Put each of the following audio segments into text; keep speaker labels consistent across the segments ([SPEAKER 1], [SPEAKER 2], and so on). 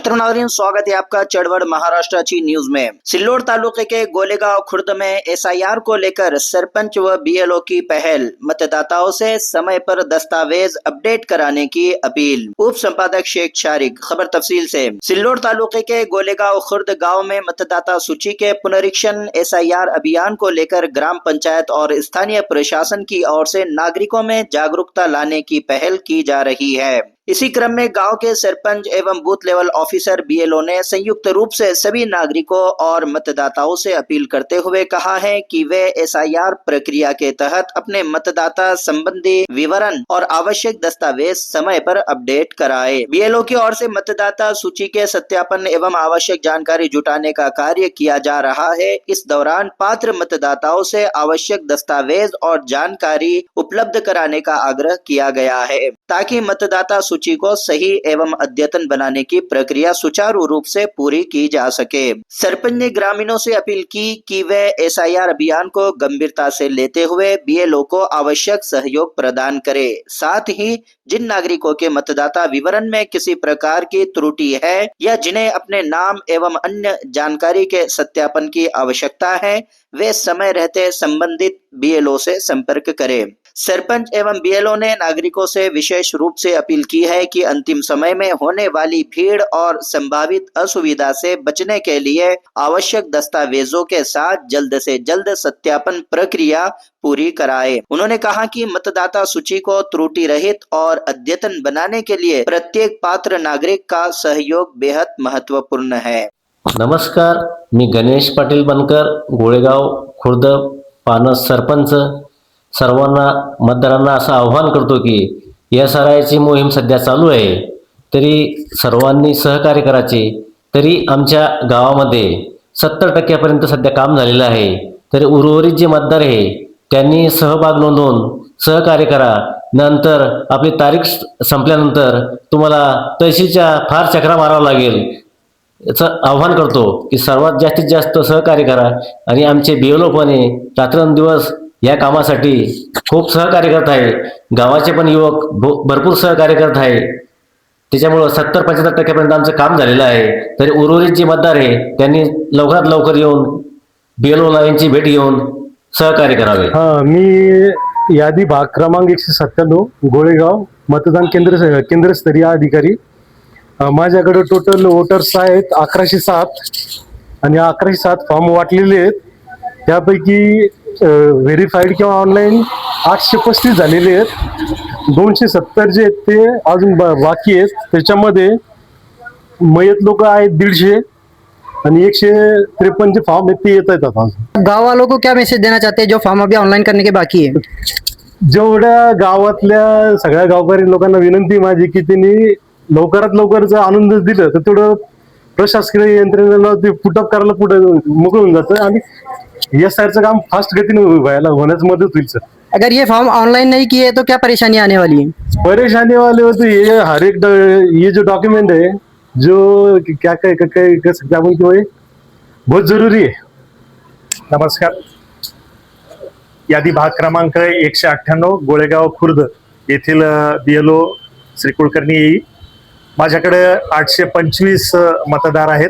[SPEAKER 1] नमस्कार नागरिक, स्वागत है आपका चढ़वड़ महाराष्ट्राची न्यूज में। सिल्लोड तालुके के गोलेगांव खुर्द में एसआईआर को लेकर सरपंच व बीएलओ की पहल, मतदाताओं से समय पर दस्तावेज अपडेट कराने की अपील। उप संपादक शेख शारिक। खबर तफसील से। सिल्लोड तालुके के गोलेगांव खुर्द गाँव में मतदाता सूची के पुनरीक्षण एसआईआर अभियान को लेकर ग्राम पंचायत और स्थानीय प्रशासन की ओर से नागरिकों में जागरूकता लाने की पहल की जा रही है। इसी क्रम में गांव के सरपंच एवं बूथ लेवल ऑफिसर बीएलओ ने संयुक्त रूप से सभी नागरिकों और मतदाताओं से अपील करते हुए कहा है कि वे एसआईआर प्रक्रिया के तहत अपने मतदाता संबंधी विवरण और आवश्यक दस्तावेज समय पर अपडेट कराएं। बीएलओ की ओर से मतदाता सूची के सत्यापन एवं आवश्यक जानकारी जुटाने का कार्य किया जा रहा है। इस दौरान पात्र मतदाताओं से आवश्यक दस्तावेज और जानकारी उपलब्ध कराने का आग्रह किया गया है, ताकि मतदाता सूची को सही एवं अद्यतन बनाने की प्रक्रिया सुचारू रूप से पूरी की जा सके। सरपंच ने ग्रामीणों से अपील की कि वे एसआईआर अभियान को गंभीरता से लेते हुए बीएलओ को आवश्यक सहयोग प्रदान करें। साथ ही जिन नागरिकों के मतदाता विवरण में किसी प्रकार की त्रुटि है या जिन्हें अपने नाम एवं अन्य जानकारी के सत्यापन की आवश्यकता है, वे समय रहते संबंधित बीएलओ से संपर्क करें। सरपंच एवं बीएलओ ने नागरिकों से विशेष रूप से अपील की है कि अंतिम समय में होने वाली भीड़ और संभावित असुविधा से बचने के लिए आवश्यक दस्तावेजों के साथ जल्द से जल्द सत्यापन प्रक्रिया पूरी कराए। उन्होंने कहा कि मतदाता सूची को त्रुटि रहित और अद्यतन बनाने के लिए प्रत्येक पात्र नागरिक का सहयोग बेहद महत्वपूर्ण है।
[SPEAKER 2] नमस्कार, मी गणेश पाटील बनकर, गोळेगाव खुर्द पानस सरपंच। सर्वांना मतदारांना असं आव्हान करतो की एसआरआयची मोहीम सध्या चालू आहे, तरी सर्वांनी सहकार्य करायचे। तरी आमच्या गावामध्ये 70% सध्या काम झालेलं आहे, तरी उर्वरित जे मतदार आहे त्यांनी सहभाग नोंदवून सहकार्य करा। नंतर आपली तारीख संपल्यानंतर तुम्हाला तहसीलच्या फार चक्रा मारावं लागेल, याचं आव्हान करतो की सर्वात जास्तीत जास्त सहकार्य करा। आणि आमचे बीएलओ पण रात्रंदिवस या कामासाठी खूप सहकार्य करत आहे। गावाचे पण युवक भरपूर सहकार्य करत आहे। त्याच्यामुळे 70-75% आमचं काम झालेलं आहे, तरी उर्वरित जे मतदार आहे त्यांनी लवकरात लवकर येऊन बीएलओ यांची भेट घेऊन सहकार्य करावे।
[SPEAKER 3] मी यादी भाग क्रमांक 197 गोळेगाव मतदान केंद्रस्तरीय अधिकारी। माझ्याकडे टोटल वोटर्स आहेत 1107 आणि 1107 फॉर्म वाटलेले आहेत। त्यापैकी व्हेरीफाईड किंवा ऑनलाईन 835 झालेले आहेत। 270 जे आहेत ते अजून बाकी आहेत। त्याच्यामध्ये मयत लोक आहेत 150 आणि 153 फॉर्म आहेत ते येत आहेत। आता
[SPEAKER 4] गाँव वालों को क्या मैसेज देना चाहते हैं जो फॉर्म अभी ऑनलाइन करने के बाकी है?
[SPEAKER 3] जेवढ्या गावातल्या सगळ्या गावकरी लोकांना विनंती माझी की त्यांनी लवकरात लवकर जर आणून दिलं तर तेवढं प्रशासकीय यंत्रणेला ते पुटअप करायला पुढे मोकळं होऊन जातं आणि एसआरचं काम फास्ट गतीने होण्यास मदत होईल सर।
[SPEAKER 4] अगर ये फॉर्म ऑनलाइन नहीं किए तो क्या परेशानी आने वाली है?
[SPEAKER 3] परेशानी वाले हो तो ये हर एक ये जो डॉक्यूमेंट है जो क्या कर सकते हैं कि वो बहुत जरूरी है।
[SPEAKER 5] नमस्कार, यादी भाग क्रमांक 198 गोळेगाव खुर्द येथील बीएलओ श्री कुलकर्णी येई। माझ्याकडे 825 मतदार आहेत,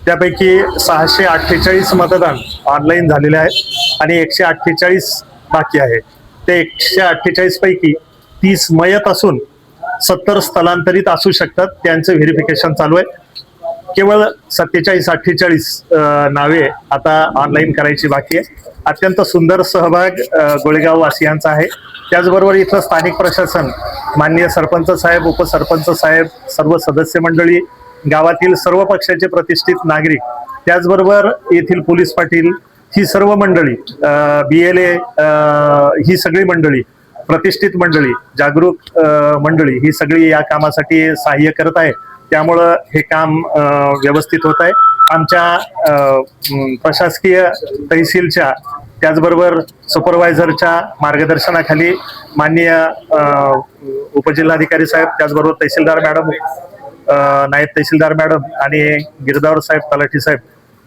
[SPEAKER 5] त्यापैकी 648 मतदान ऑनलाईन झालेले आहेत आणि 148 बाकी आहे। ते 148 पैकी 30 मयत असून 70 स्थलांतरित असू शकतात, त्यांचं व्हेरिफिकेशन चालू आहे। केवळ 47-48 नावे आता ऑनलाईन करायची बाकी आहे। अत्यंत सुंदर सहभाग गोळेगाव वासियांचा आहे। त्याचबरोबर इथलं स्थानिक प्रशासन, माननीय सरपंच साहेब, उपसरपंच साहेब, सर्व सदस्य मंडळी, गावातील सर्व पक्षाचे प्रतिष्ठित नागरिक, त्याचबरोबर येथील पोलीस पाटील, ही सर्व मंडळी, बीएलए, ही सगळी मंडळी, प्रतिष्ठित मंडळी, जागरूक मंडळी, ही सगळी या कामासाठी सहाय्य करत आहे। त्यामुळं हे काम व्यवस्थित होत आहे। आमच्या प्रशासकीय तहसीलच्या त्याचबरोबर सुपरवायझरच्या मार्गदर्शनाखाली माननीय उपजिल्हाधिकारी साहेब, त्याचबरोबर तहसीलदार मॅडम, नायब तहसीलदार मॅडम आणि गिरदावर साहेब, तलाठी साहेब,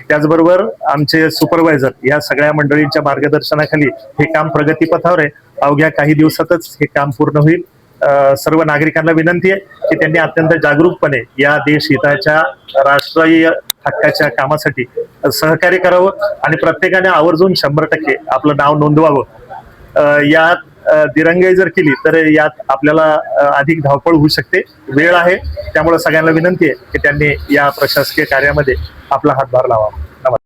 [SPEAKER 5] त्याचबरोबर आमचे सुपरवायझर, या सगळ्या मंडळींच्या मार्गदर्शनाखाली हे काम प्रगतीपथावर आहे। अवघ्या काही दिवसातच हे काम पूर्ण होईल। सर्व नागरिकांना विनंती आहे की त्यांनी अत्यंत जागरूकपणे या देश हिताच्या राष्ट्रीय हक्काच्या कामासाठी सहकार्य करावं आणि प्रत्येकाने आवर्जून 100% आपलं नाव नोंदवावं. यात दिरंगाई जर केली तर यात आपल्याला अधिक धावपळ होऊ शकते. वेळ आहे, त्यामुळे सगळ्यांना विनंती आहे की त्यांनी या प्रशासकीय कार्यामध्ये आपला हातभार लावावा.